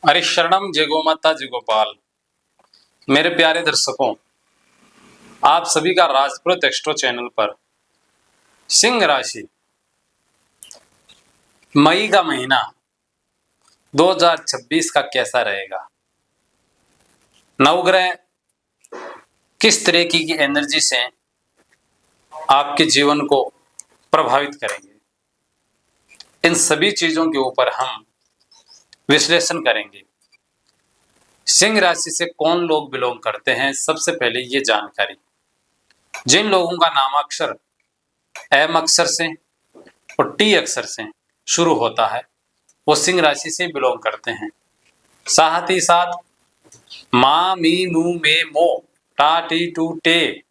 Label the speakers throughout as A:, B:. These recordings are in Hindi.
A: अरे शरणम जय गो माता जय गोपाल। मेरे प्यारे दर्शकों, आप सभी का राजपुरोहित एक्स्ट्रो चैनल पर सिंह राशि मई का महीना 2026 का कैसा रहेगा, नवग्रह किस तरह की एनर्जी से आपके जीवन को प्रभावित करेंगे, इन सभी चीजों के ऊपर हम विश्लेषण करेंगे। सिंह राशि से कौन लोग बिलोंग करते हैं, सबसे पहले ये जानकारी। जिन लोगों का नामाक्षर एम अक्षर से और टी अक्षर से शुरू होता है वो सिंह राशि से बिलोंग करते हैं। साथ ही साथ मा मी मू मे मो टा टी टू टे,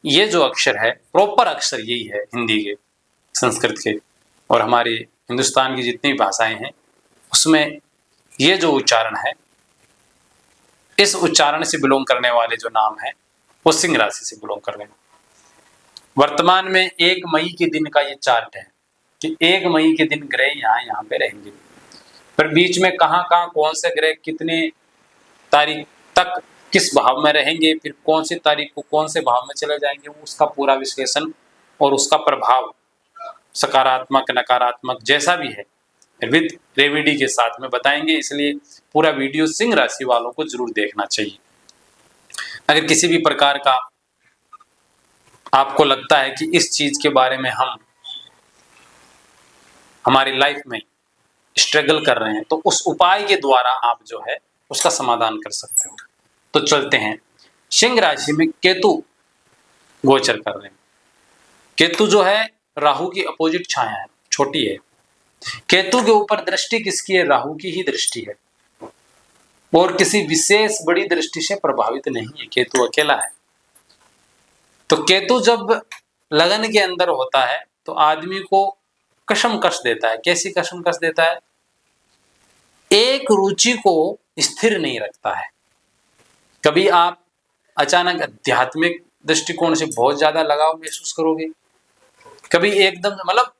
A: ये जो अक्षर है प्रॉपर अक्षर यही है हिंदी के, संस्कृत के और हमारे हिंदुस्तान की जितनी भाषाएं हैं उसमें ये जो उच्चारण है, इस उच्चारण से बिलोंग करने वाले जो नाम है वो सिंह राशि से बिलोंग कर रहे हैं। वर्तमान में 1 मई के दिन का ये चार्ट है कि 1 मई के दिन ग्रह यहाँ पे रहेंगे, पर बीच में कहाँ कौन से ग्रह कितने तारीख तक किस भाव में रहेंगे, फिर कौन सी तारीख को कौन से भाव में चले जाएंगे, उसका पूरा विश्लेषण और उसका प्रभाव सकारात्मक नकारात्मक जैसा भी है विद रेमेडी के साथ में बताएंगे। इसलिए पूरा वीडियो सिंह राशि वालों को जरूर देखना चाहिए। अगर किसी भी प्रकार का आपको लगता है कि इस चीज के बारे में हम हमारी लाइफ में स्ट्रगल कर रहे हैं तो उस उपाय के द्वारा आप जो है उसका समाधान कर सकते हो। तो चलते हैं, सिंह राशि में केतु गोचर कर रहे हैं। केतु जो है राहु की अपोजिट छाया है, छोटी है। केतु के ऊपर दृष्टि किसकी है? राहु की ही दृष्टि है और किसी विशेष बड़ी दृष्टि से प्रभावित नहीं है, केतु अकेला है। तो केतु जब लगन के अंदर होता है तो आदमी को कशमकश देता है। कैसी कशमकश देता है? एक रुचि को स्थिर नहीं रखता है। कभी आप अचानक आध्यात्मिक दृष्टिकोण से बहुत ज्यादा लगाव महसूस करोगे, कभी एकदम मतलब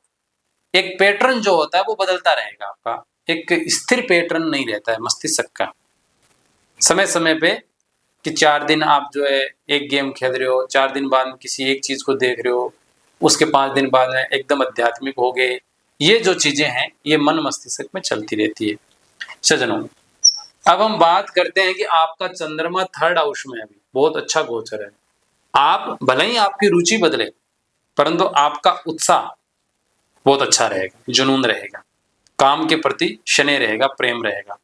A: एक पैटर्न जो होता है वो बदलता रहेगा, आपका एक स्थिर पैटर्न नहीं रहता है मस्तिष्क का। समय समय पे कि 4 दिन आप जो है एक गेम खेल रहे हो, 4 दिन बाद किसी एक चीज को देख रहे हो, उसके 5 दिन बाद में एकदम आध्यात्मिक हो गए। ये जो चीजें हैं ये मन मस्तिष्क में चलती रहती है। सज्जनों, अब हम बात करते हैं कि आपका चंद्रमा 3rd हाउस में अभी बहुत अच्छा गोचर है। आप भले ही आपकी रुचि बदले परंतु आपका उत्साह बहुत अच्छा रहेगा, जुनून रहेगा, काम के प्रति शनि रहेगा, प्रेम रहेगा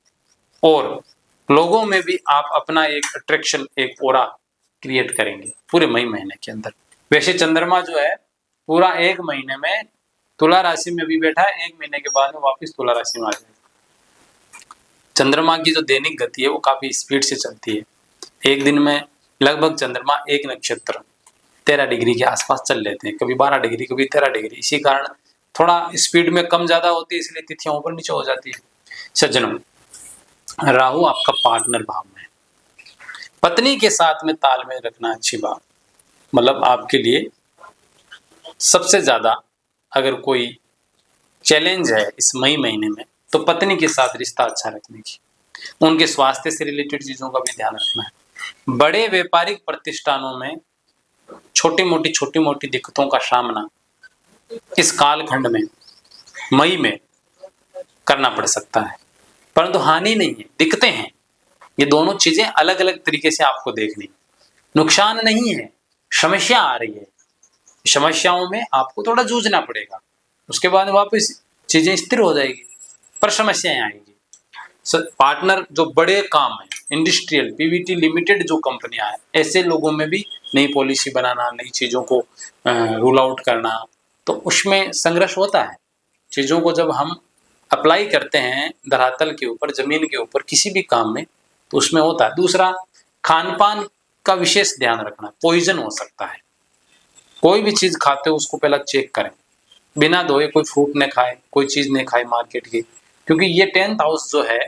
A: और लोगों में भी आप अपना एक अट्रैक्शन, एक ऑरा क्रिएट करेंगे पूरे मई महीने के अंदर। वैसे चंद्रमा जो है पूरा 1 महीने में तुला राशि में भी बैठा है, 1 महीने के बाद में वापस तुला राशि में आ जाएगा। चंद्रमा की जो दैनिक गति है वो काफी स्पीड से चलती है। एक दिन में लगभग चंद्रमा एक नक्षत्र 13 डिग्री के आसपास चल लेते हैं, कभी 12 डिग्री कभी 13 डिग्री। इसी कारण थोड़ा स्पीड में कम ज्यादा होती है, इसलिए तिथियां ऊपर नीचे हो जाती है। सज्जनों, राहु आपका पार्टनर भाव में, पत्नी के साथ में तालमेल रखना अच्छी बात, मतलब आपके लिए सबसे ज्यादा अगर कोई चैलेंज है इस मई महीने में तो पत्नी के साथ रिश्ता अच्छा रखने की, उनके स्वास्थ्य से रिलेटेड चीजों का भी ध्यान रखना है। बड़े व्यापारिक प्रतिष्ठानों में छोटी मोटी दिक्कतों का सामना इस कालखंड में मई में करना पड़ सकता है, परंतु हानि नहीं है, दिक्कतें हैं। ये दोनों चीजें अलग अलग तरीके से आपको देखनी, नुकसान नहीं है, समस्या आ रही है, समस्याओं में आपको थोड़ा जूझना पड़ेगा, उसके बाद वापस चीजें स्थिर हो जाएगी, पर समस्याएं आएंगी। पार्टनर जो बड़े काम है, इंडस्ट्रियल पीवीटी लिमिटेड जो कंपनियां हैं, ऐसे लोगों में भी नई पॉलिसी बनाना, नई चीजों को रूल आउट करना, तो उसमें संघर्ष होता है। चीजों को जब हम अप्लाई करते हैं धरातल के ऊपर, जमीन के ऊपर किसी भी काम में, तो उसमें होता है। दूसरा, खान पान का विशेष ध्यान रखना, पॉइजन हो सकता है। कोई भी चीज खाते हो उसको पहला चेक करें, बिना धोए कोई फ्रूट न खाए, कोई चीज नहीं खाए मार्केट की, क्योंकि ये 10th हाउस जो है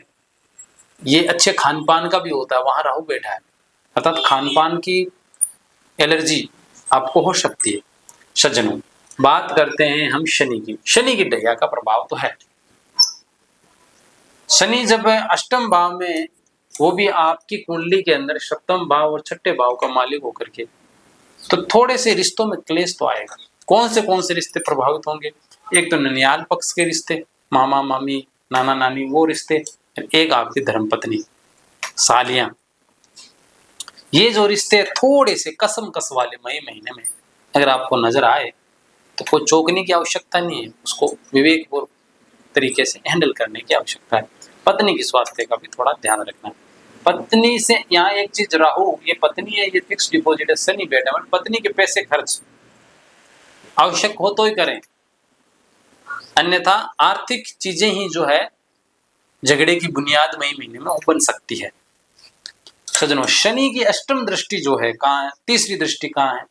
A: ये अच्छे खान पान का भी होता है, वहां राहु बैठा है, अर्थात खान पान की एलर्जी आपको हो सकती है। सज्जनों, बात करते हैं हम शनि की। शनि की ढैया का प्रभाव तो है, शनि जब अष्टम भाव में, वो भी आपकी कुंडली के अंदर सप्तम भाव और छठे भाव का मालिक होकर के, तो थोड़े से रिश्तों में क्लेश तो आएगा। कौन से रिश्ते प्रभावित होंगे? एक तो ननियाल पक्ष के रिश्ते, मामा मामी नाना नानी वो रिश्ते, एक आपकी धर्मपत्नी सालियां, ये जो रिश्ते थोड़े से कसम कस वाले मई महीने में अगर आपको नजर आए तो कोई चौंकने की आवश्यकता नहीं है, उसको विवेकपूर्ण तरीके से हैंडल करने की आवश्यकता है। पत्नी की स्वास्थ्य का भी थोड़ा ध्यान रखना है। पत्नी से यहाँ एक चीज, राहु ये पत्नी है, ये फिक्स डिपॉजिट है, शनि बैठा, पत्नी के पैसे खर्च आवश्यक हो तो ही करें, अन्यथा आर्थिक चीजें ही जो है झगड़े की बुनियाद मई महीने में बन सकती है। सज्जनों, शनि की अष्टम दृष्टि जो है कहाँ है? तीसरी दृष्टि कहाँ है?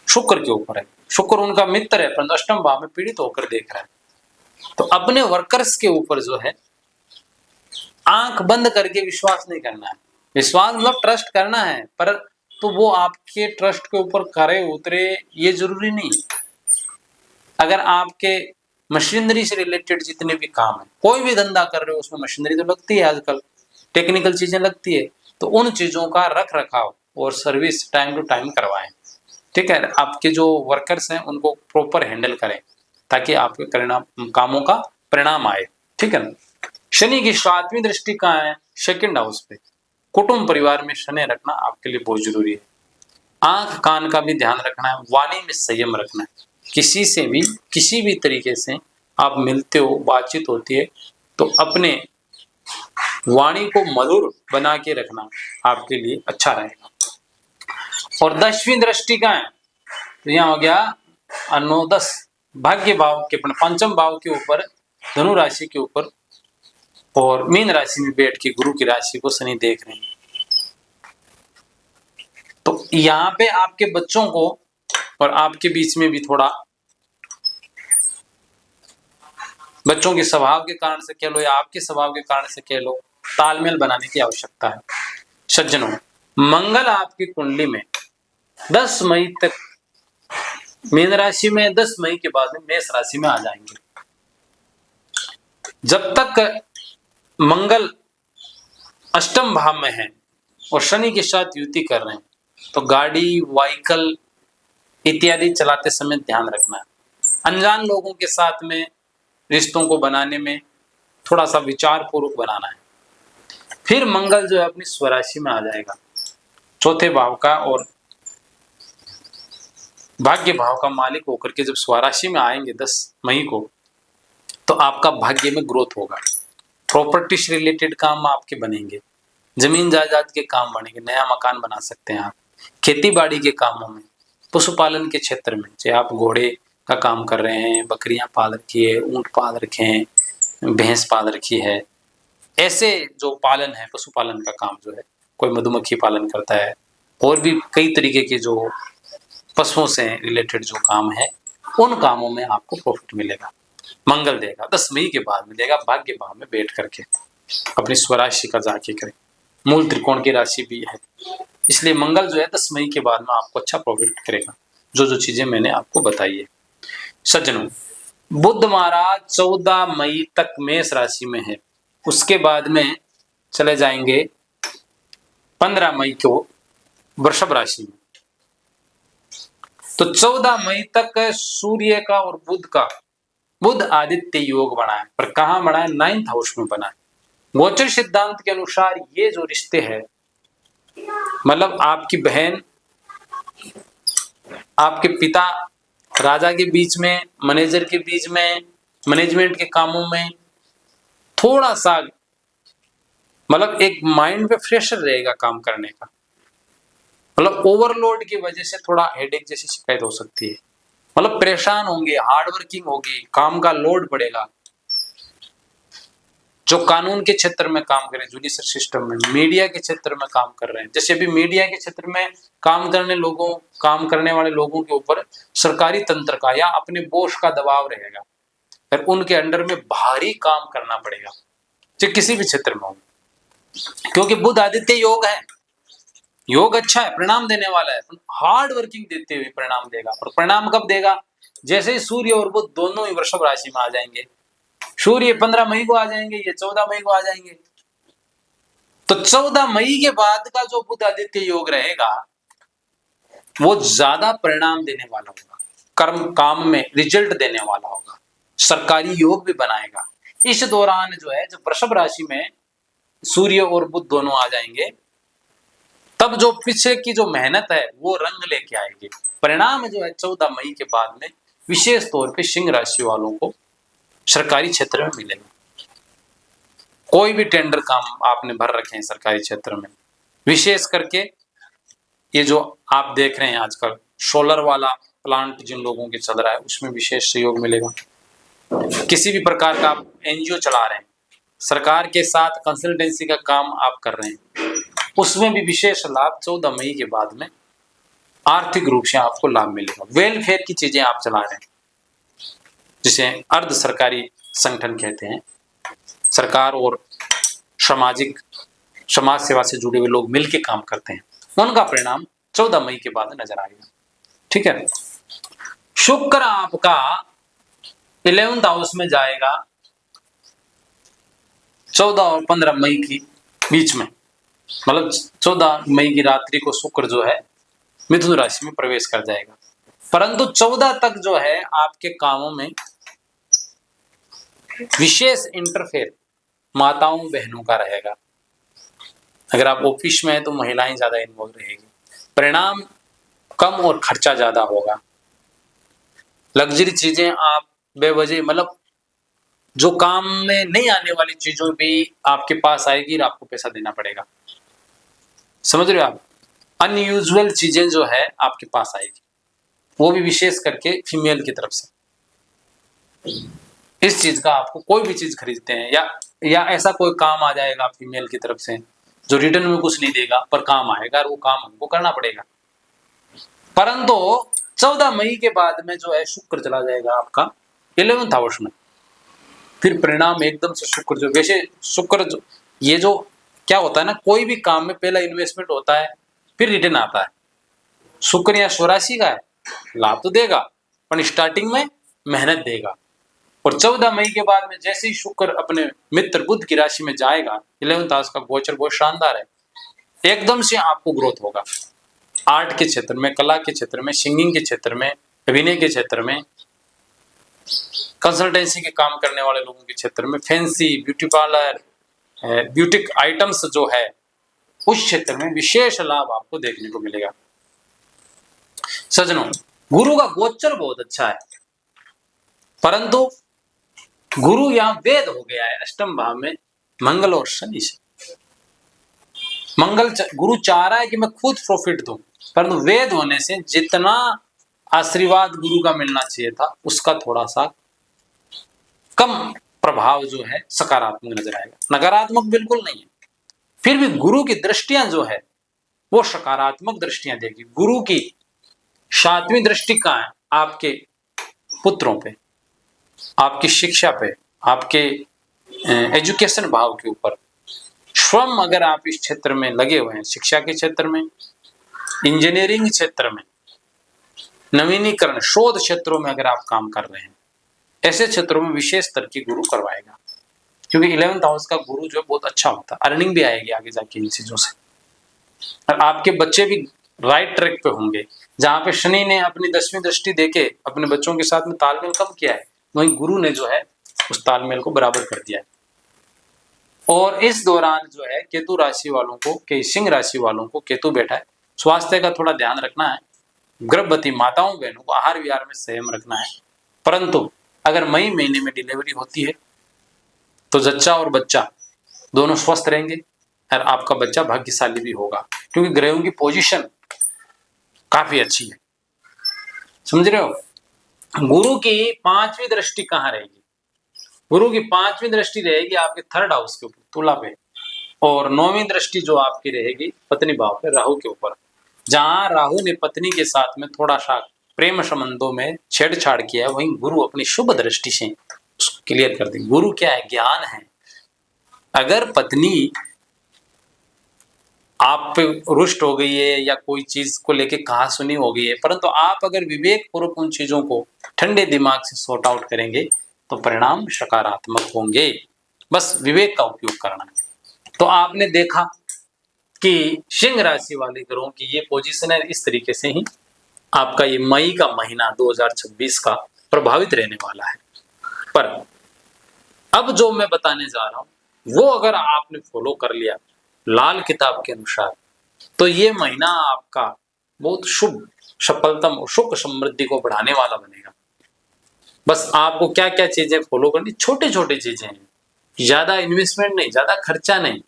A: शुक्र के ऊपर है। शुक्र उनका मित्र है, परंतु अष्टम भाव में पीड़ित होकर देख रहा है। तो अपने वर्कर्स के ऊपर जो है आंख बंद करके विश्वास नहीं करना है। विश्वास मतलब ट्रस्ट करना है, पर तो वो आपके ट्रस्ट के ऊपर खरे उतरे ये जरूरी नहीं। अगर आपके मशीनरी से रिलेटेड जितने भी काम है, कोई भी धंधा कर रहे हो उसमें मशीनरी तो लगती है, आजकल टेक्निकल चीजें लगती है, तो उन चीजों का रख रखाव और सर्विस टाइम टू टाइम करवाएं। ठीक है, आपके जो वर्कर्स हैं उनको प्रॉपर हैंडल करें ताकि आपके कामों का परिणाम आए। ठीक है ना। शनि की 7वीं दृष्टि कहाँ है? सेकंड हाउस पे। कुटुंब परिवार में शनि रखना आपके लिए बहुत जरूरी है। आंख कान का भी ध्यान रखना है, वाणी में संयम रखना है। किसी से भी किसी भी तरीके से आप मिलते हो, बातचीत होती है, तो अपने वाणी को मधुर बना के रखना आपके लिए अच्छा रहेगा। और 10वीं दृष्टि का है, तो यहाँ हो गया 9 10 भाग्य भाव के पंचम भाव के ऊपर, धनु राशि के ऊपर, और मीन राशि में बैठ के गुरु की राशि को शनि देख रहे हैं। तो यहाँ पे आपके बच्चों को और आपके बीच में भी थोड़ा, बच्चों के स्वभाव के कारण से कह लो या आपके स्वभाव के कारण से कह लो, तालमेल बनाने की आवश्यकता है। सज्जनों, मंगल आपकी कुंडली में 10 मई तक मीन राशि में, 10 मई के बाद में मेष राशि में आ जाएंगे। जब तक मंगल अष्टम भाव में है और शनि के साथ युति कर रहे हैं, तो गाड़ी व्हीकल इत्यादि चलाते समय ध्यान रखना है। अनजान लोगों के साथ में रिश्तों को बनाने में थोड़ा सा विचार पूर्वक बनाना है। फिर मंगल जो है अपनी स्वराशि में आ जाएगा, चौथे भाव का और भाग्य भाव का मालिक होकर के जब स्वराशि में आएंगे 10 मई को, तो आपका भाग्य में ग्रोथ होगा। प्रॉपर्टी से रिलेटेड काम आपके बनेंगे, जमीन जायदाद के काम बनेंगे, नया मकान बना सकते हैं आप। खेती बाड़ी के कामों में, पशुपालन के क्षेत्र में, चाहे आप घोड़े का काम कर रहे हैं, बकरियां पाल रखी है, ऊंट पाल रखे हैं, भैंस पाल रखी है, ऐसे जो पालन है, पशुपालन का काम जो है, कोई मधुमक्खी पालन करता है, और भी कई तरीके के जो पशुओं से रिलेटेड जो काम है, उन कामों में आपको प्रॉफिट मिलेगा। मंगल देगा, 10 मई के बाद मिलेगा, भाग्य भाव में बैठ करके अपनी स्वराशि का जाके करें। मूल त्रिकोण की राशि भी है, इसलिए मंगल जो है 10 मई के बाद में आपको अच्छा प्रॉफिट करेगा, जो जो चीजें मैंने आपको बताई है। सज्जनों, बुध महाराज 14 मई तक मेष राशि में है, उसके बाद में चले जाएंगे 15 मई को वृषभ राशि में। तो 14 मई तक सूर्य का और बुध आदित्य योग बना है, पर कहां बना है? 9th हाउस में बना है। गोचर सिद्धांत के अनुसार ये जो रिश्ते हैं, मतलब आपकी बहन, आपके पिता, राजा के बीच में, मैनेजर के बीच में, मैनेजमेंट के कामों में थोड़ा सा, मतलब एक माइंड पे प्रेशर रहेगा काम करने का, मतलब ओवरलोड की वजह से थोड़ा हेडेक जैसी शिकायत हो सकती है। मतलब परेशान होंगे, हार्ड वर्किंग होगी, काम का लोड बढ़ेगा। जो कानून के क्षेत्र में काम कर रहे हैं, जुडिशल सिस्टम में, मीडिया के क्षेत्र में काम कर रहे हैं, जैसे अभी मीडिया के क्षेत्र में काम करने वाले लोगों के ऊपर सरकारी तंत्र का या अपने बॉस का दबाव रहेगा, फिर उनके अंडर में भारी काम करना पड़ेगा, चाहे किसी भी क्षेत्र में हो, क्योंकि बुध आदित्य योग है। योग अच्छा है, परिणाम देने वाला है, हार्ड वर्किंग देते हुए परिणाम देगा। और परिणाम कब देगा? जैसे ही सूर्य और बुध दोनों ही वृषभ राशि में आ जाएंगे, सूर्य 15 मई को आ जाएंगे, ये 14 मई को आ जाएंगे। तो 14 मई के बाद का जो बुध आदित्य योग रहेगा वो ज्यादा परिणाम देने वाला होगा, कर्म काम में रिजल्ट देने वाला होगा, सरकारी योग भी बनाएगा। इस दौरान जो है जब वृषभ राशि में सूर्य और बुध दोनों आ जाएंगे, तब जो पीछे की जो मेहनत है वो रंग लेके आएगी। परिणाम जो है 14 मई के बाद में विशेष तौर पे सिंह राशि वालों को सरकारी क्षेत्र में मिलेगा। कोई भी टेंडर काम आपने भर रखे हैं सरकारी क्षेत्र में, विशेष करके ये जो आप देख रहे हैं आजकल सोलर वाला प्लांट जिन लोगों के चल रहा है उसमें विशेष सहयोग मिलेगा। किसी भी प्रकार का आप एनजीओ चला रहे हैं, सरकार के साथ कंसल्टेंसी का काम आप कर रहे हैं, उसमें भी विशेष लाभ 14 मई के बाद में आर्थिक रूप से आपको लाभ मिलेगा। वेलफेयर की चीजें आप चला रहे हैं, जिसे अर्ध सरकारी संगठन कहते हैं, सरकार और समाज सेवा से जुड़े हुए लोग मिलकर काम करते हैं, उनका परिणाम 14 मई के बाद नजर आएगा। ठीक है। शुक्र आपका 11th हाउस में जाएगा 14 और 15 मई की बीच में, मतलब 14 मई की रात्रि को शुक्र जो है मिथुन राशि में प्रवेश कर जाएगा। परंतु 14 तक जो है आपके कामों में विशेष इंटरफेयर माताओं बहनों का रहेगा। अगर आप ऑफिस में है तो महिलाएं ज्यादा इन्वॉल्व रहेगी, परिणाम कम और खर्चा ज्यादा होगा। लग्जरी चीजें आप बेवजह, मतलब जो काम में नहीं आने वाली चीजों भी आपके पास आएगी और आपको पैसा देना पड़ेगा। समझ रहे हो आप? अनयूजुअल चीजें जो है आपके पास आएगी, वो भी विशेष करके फीमेल की तरफ से। इस चीज का आपको कोई भी चीज खरीदते हैं या ऐसा कोई काम आ जाएगा फीमेल की तरफ से जो रिटर्न में कुछ नहीं देगा पर काम आएगा और वो काम हमको करना पड़ेगा। परंतु 14 मई के बाद में जो है शुक्र चला जाएगा आपका 11th हाउस में, फिर परिणाम एकदम से शुक्र जो, वैसे शुक्र जो ये जो क्या होता है ना, कोई भी काम में पहला इन्वेस्टमेंट होता है फिर रिटर्न आता है। शुक्र या स्वराशि का है, लाभ तो देगा पर स्टार्टिंग में मेहनत देगा। और 14 मई के बाद में जैसे ही शुक्र अपने मित्र बुध की राशि में जाएगा, 11th हाउस का गोचर बहुत शानदार है, एकदम से आपको ग्रोथ होगा। आर्ट के क्षेत्र में, कला के क्षेत्र में, सिंगिंग के क्षेत्र में, अभिनय के क्षेत्र में, कंसल्टेंसी के काम करने वाले लोगों के क्षेत्र में, fancy beauty parlour, boutique items जो है उस क्षेत्र में विशेष लाभ आपको देखने को मिलेगा। सज्जनों, गुरु का गोचर बहुत अच्छा है, परंतु गुरु यहाँ वेद हो गया है अष्टम भाव में मंगल और शनि से। गुरु चाह रहा है कि मैं खुद प्रॉफिट दूं, परंतु वेद होने से जितना आशीर्वाद गुरु का मिलना चाहिए था उसका थोड़ा सा कम प्रभाव जो है सकारात्मक नजर आएगा। नकारात्मक बिल्कुल नहीं है, फिर भी गुरु की दृष्टियां जो है वो सकारात्मक दृष्टियां देगी। गुरु की 7वीं दृष्टि कहाँ है? आपके पुत्रों पे, आपकी शिक्षा पे, आपके एजुकेशन भाव के ऊपर। स्वयं अगर आप इस क्षेत्र में लगे हुए हैं, शिक्षा के क्षेत्र में, इंजीनियरिंग क्षेत्र में, नवीनीकरण शोध क्षेत्रों में अगर आप काम कर रहे हैं, ऐसे क्षेत्रों में विशेष तरक्की गुरु करवाएगा, क्योंकि 11th हाउस का गुरु जो बहुत अच्छा होता है। अर्निंग भी आएगी आगे जाके इन चीजों से, और आपके बच्चे भी राइट ट्रैक पे होंगे। जहां पे शनि ने अपनी 10वीं दृष्टि देके अपने बच्चों के साथ में तालमेल कम किया है, वहीं गुरु ने जो है उस तालमेल को बराबर कर दिया है। और इस दौरान जो है केतु राशि वालों को, सिंह राशि वालों को केतु बैठा है, स्वास्थ्य का थोड़ा ध्यान रखना है। गर्भवती माताओं बहनों को आहार विहार में संयम रखना है। परंतु अगर मई महीने में डिलीवरी होती है तो जच्चा और बच्चा दोनों स्वस्थ रहेंगे और आपका बच्चा भाग्यशाली भी होगा, क्योंकि ग्रहों की पोजीशन काफी अच्छी है। समझ रहे हो? गुरु की 5वीं दृष्टि कहाँ रहेगी? गुरु की 5वीं दृष्टि रहेगी आपके 3rd हाउस के ऊपर, तुला पे, और 9वीं दृष्टि जो आपकी रहेगी पत्नी भाव पे, राहु के ऊपर। जहां राहु ने पत्नी के साथ में थोड़ा सा प्रेम संबंधों में छेड़छाड़ किया है, वहीं गुरु अपनी शुभ दृष्टि से उसको क्लियर कर देंगे। गुरु क्या है? ज्ञान है। अगर पत्नी आप पे रुष्ट हो गई है या कोई चीज को लेके कहा सुनी हो गई है, परंतु आप अगर विवेक पूर्वक उन चीजों को ठंडे दिमाग से सॉर्ट आउट करेंगे तो परिणाम सकारात्मक होंगे। बस विवेक का उपयोग करना है। तो आपने देखा कि सिंह राशि वाले ग्रहों की ये पोजीशन है, इस तरीके से ही आपका ये मई का महीना 2026 का प्रभावित रहने वाला है। पर अब जो मैं बताने जा रहा हूं वो अगर आपने फॉलो कर लिया लाल किताब के अनुसार, तो ये महीना आपका बहुत शुभ, सफलतम और सुख समृद्धि को बढ़ाने वाला बनेगा। बस आपको क्या क्या चीजें फॉलो करनी, छोटे छोटे चीजें हैं, ज्यादा इन्वेस्टमेंट नहीं, ज्यादा खर्चा नहीं,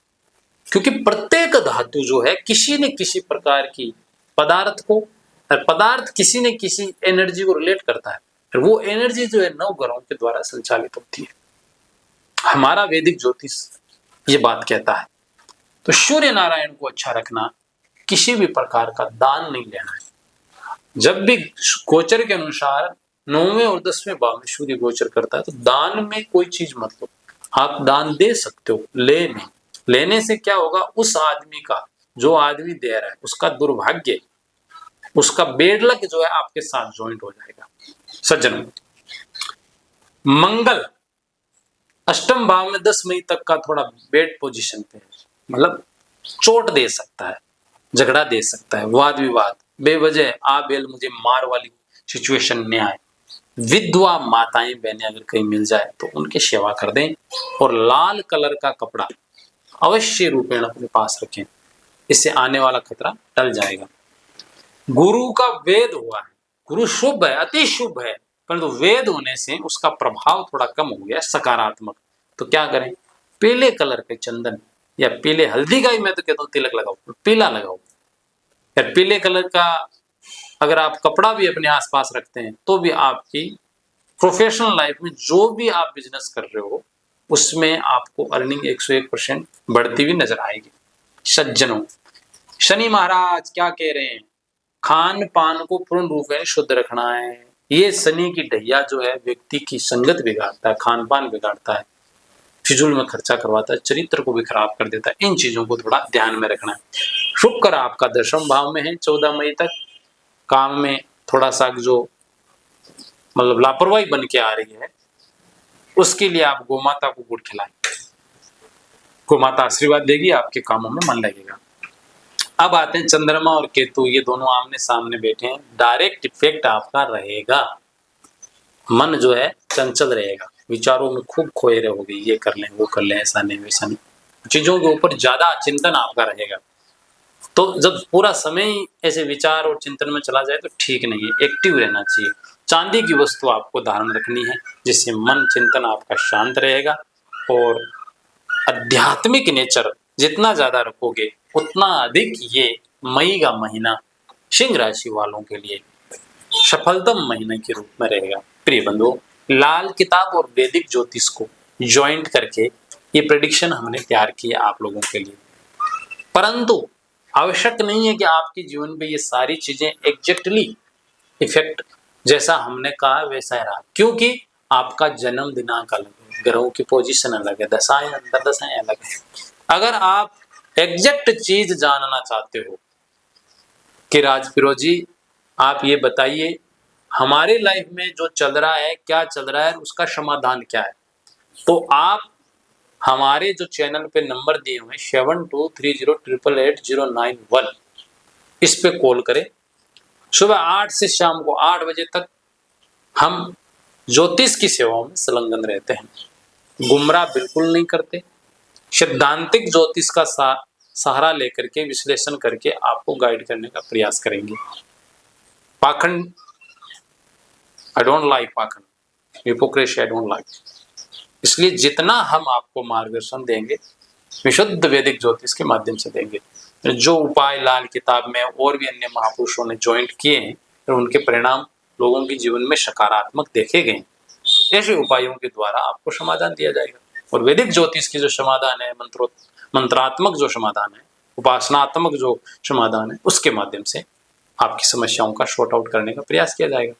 A: क्योंकि प्रत्येक धातु जो है किसी न किसी प्रकार की पदार्थ किसी न किसी एनर्जी को रिलेट करता है, और वो एनर्जी जो है 9 ग्रहों के द्वारा संचालित होती है। हमारा वैदिक ज्योतिष ये बात कहता है। तो सूर्य नारायण को अच्छा रखना, किसी भी प्रकार का दान नहीं लेना है। जब भी गोचर के अनुसार 9वें और 10वें भाव में सूर्य गोचर करता है, तो दान में कोई चीज मत लो। आप दान दे सकते हो, ले नहीं। लेने से क्या होगा, उस आदमी का, जो आदमी दे रहा है उसका दुर्भाग्य, उसका बेड लक जो है आपके साथ ज्वाइंट हो जाएगा। सज्जनों, मंगल अष्टम भाव में 10 मई तक का थोड़ा बेड पोजीशन पे है, मतलब चोट दे सकता है, झगड़ा दे सकता है, वाद विवाद, बेवजह आ बेल मुझे मार वाली सिचुएशन में आए। विधवा माताएं बहनें अगर कहीं मिल जाए तो उनकी सेवा कर दें, और लाल कलर का कपड़ा अवश्य रूपेण अपने पास रखें, इससे आने वाला खतरा टल जाएगा। गुरु का वेद हुआ है, गुरु शुभ है, अति शुभ है, परंतु वेद होने से उसका प्रभाव थोड़ा कम हो गया, सकारात्मक। तो क्या करें, पीले कलर के चंदन या पीले हल्दी का ही मैं तो कहता हूँ तिलक लगाओ, पीला लगाओ। या पीले कलर का अगर आप कपड़ा भी अपने आसपास रखते हैं तो भी आपकी प्रोफेशनल लाइफ में जो भी आप बिजनेस कर रहे हो उसमें आपको अर्निंग 101% बढ़ती हुई नजर आएगी। सज्जनों, शनि महाराज क्या कह रहे हैं, खान पान को पूर्ण रूप में शुद्ध रखना है। ये शनि की ढैया जो है व्यक्ति की संगत बिगाड़ता है, खान पान बिगाड़ता है, फिजूल में खर्चा करवाता है, चरित्र को भी खराब कर देता है। इन चीजों को थोड़ा ध्यान में रखना है। शुक्र आपका 10वें भाव में है 14 मई तक। काम में थोड़ा सा जो मतलब लापरवाही बन के आ रही है, उसके लिए आप गोमाता को गुड़ खिलाएं, गोमाता आशीर्वाद देगी, आपके कामों में मन लगेगा। अब आते हैं चंद्रमा और केतु, ये दोनों आमने सामने बैठे हैं। डायरेक्ट इफेक्ट आपका रहेगा, मन जो है चंचल रहेगा, विचारों में खूब खोए रहोगे, ये कर लें वो कर लें, ऐसा नहीं वैसा नहीं, चीजों के ऊपर ज्यादा चिंतन आपका रहेगा। तो जब पूरा समय ऐसे विचार और चिंतन में चला जाए तो ठीक नहीं है, एक्टिव रहना चाहिए। चांदी की वस्तु आपको धारण रखनी है, जिससे मन चिंतन आपका शांत रहेगा, और आध्यात्मिक नेचर जितना ज्यादा रखोगे उतना अधिक ये मई का महीना सिंह राशि वालों के लिए सफलतम महीने के रूप में रहेगा। प्रिय बंधुओं, लाल किताब और वैदिक ज्योतिष को ज्वाइंट करके ये प्रेडिक्शन हमने तैयार की है आप लोगों के लिए, परंतु आवश्यक नहीं है कि आपके जीवन में ये सारी चीजें एग्जैक्टली इफेक्ट जैसा हमने कहा वैसा ही रहा, क्योंकि आपका जन्म दिनांक अलग है, ग्रहों की पोजीशन अलग है, दशाएं अंतर्दशाएं अलग है। अगर आप एग्जैक्ट चीज जानना चाहते हो कि राजपिरो जी आप ये बताइए हमारे लाइफ में जो चल रहा है, क्या चल रहा है, उसका समाधान क्या है, तो आप हमारे जो चैनल पे नंबर दिए हुए 7230888091 इस पे कॉल करें। सुबह 8 से शाम को 8 बजे तक हम ज्योतिष की सेवाओं में संलग्न रहते हैं, गुमराह बिल्कुल नहीं करते, सिद्धांतिक ज्योतिष का सहारा लेकर के विश्लेषण करके आपको गाइड करने का प्रयास करेंगे। पाखंड आई डोंट लाइक, पाखंड हिपोक्रेसी आई डोंट लाइक। इसलिए जितना हम आपको मार्गदर्शन देंगे विशुद्ध वैदिक ज्योतिष के माध्यम से देंगे। जो उपाय लाल किताब में और भी अन्य महापुरुषों ने ज्वाइंट किए हैं और उनके परिणाम लोगों के जीवन में सकारात्मक देखे गए, ऐसे उपायों के द्वारा आपको समाधान दिया जाएगा। और वैदिक ज्योतिष की जो समाधान है, मंत्रात्मक जो समाधान है, उपासनात्मक जो समाधान है, उसके माध्यम से आपकी समस्याओं का शॉर्ट आउट करने का प्रयास किया जाएगा।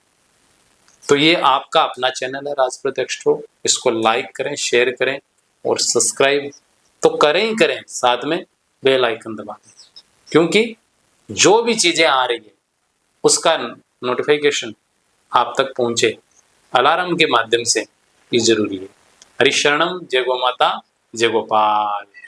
A: तो ये आपका अपना चैनल है राज प्रत्यक्ष प्रो, इसको लाइक करें, शेयर करें और सब्सक्राइब तो करें ही करें, साथ में बेल आइकन दबा दें, क्योंकि जो भी चीजें आ रही है उसका नोटिफिकेशन आप तक पहुंचे अलार्म के माध्यम से, ये जरूरी है। हरिशरणम, जय गो माता, जय गोपाल।